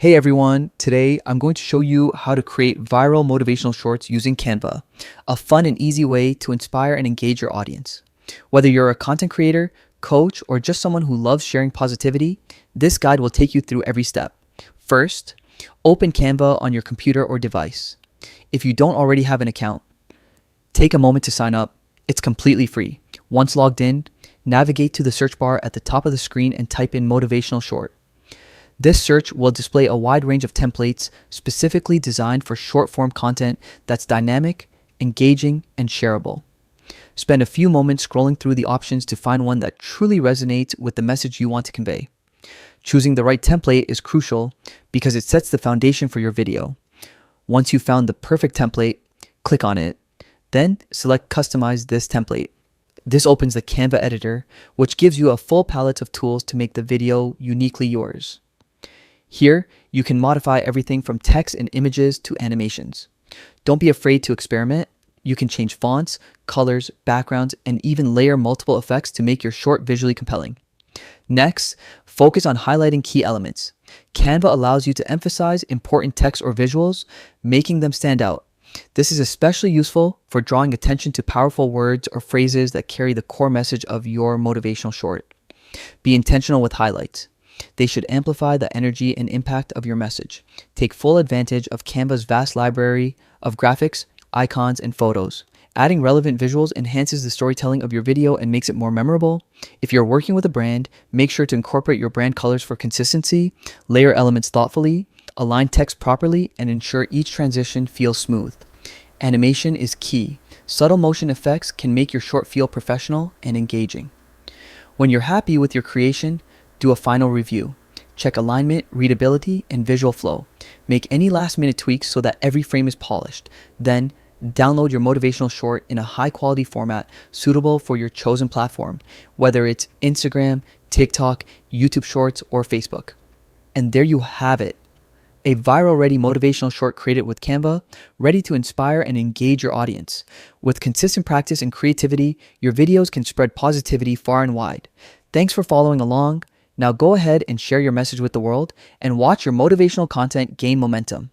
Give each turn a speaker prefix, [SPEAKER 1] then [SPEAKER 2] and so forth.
[SPEAKER 1] Hey everyone, today I'm going to show you how to create viral motivational shorts using Canva, a fun and easy way to inspire and engage your audience. Whether you're a content creator, coach, or just someone who loves sharing positivity, this guide will take you through every step. First, open Canva on your computer or device. If you don't already have an account, take a moment to sign up. It's completely free. Once logged in, navigate to the search bar at the top of the screen and type in motivational short. This search will display a wide range of templates specifically designed for short-form content that's dynamic, engaging, and shareable. Spend a few moments scrolling through the options to find one that truly resonates with the message you want to convey. Choosing the right template is crucial because it sets the foundation for your video. Once you've found the perfect template, click on it. Then select Customize this template. This opens the Canva editor, which gives you a full palette of tools to make the video uniquely yours. Here, you can modify everything from text and images to animations. Don't be afraid to experiment. You can change fonts, colors, backgrounds, and even layer multiple effects to make your short visually compelling. Next, focus on highlighting key elements. Canva allows you to emphasize important text or visuals, making them stand out. This is especially useful for drawing attention to powerful words or phrases that carry the core message of your motivational short. Be intentional with highlights. They should amplify the energy and impact of your message. Take full advantage of Canva's vast library of graphics, icons, and photos. Adding relevant visuals enhances the storytelling of your video and makes it more memorable. If you're working with a brand, make sure to incorporate your brand colors for consistency, layer elements thoughtfully, align text properly, and ensure each transition feels smooth. Animation is key. Subtle motion effects can make your short feel professional and engaging. When you're happy with your creation, do a final review. Check alignment, readability, and visual flow. Make any last-minute tweaks so that every frame is polished. Then, download your motivational short in a high-quality format suitable for your chosen platform, whether it's Instagram, TikTok, YouTube Shorts, or Facebook. And there you have it. A viral-ready motivational short created with Canva, ready to inspire and engage your audience. With consistent practice and creativity, your videos can spread positivity far and wide. Thanks for following along. Now go ahead and share your message with the world and watch your motivational content gain momentum.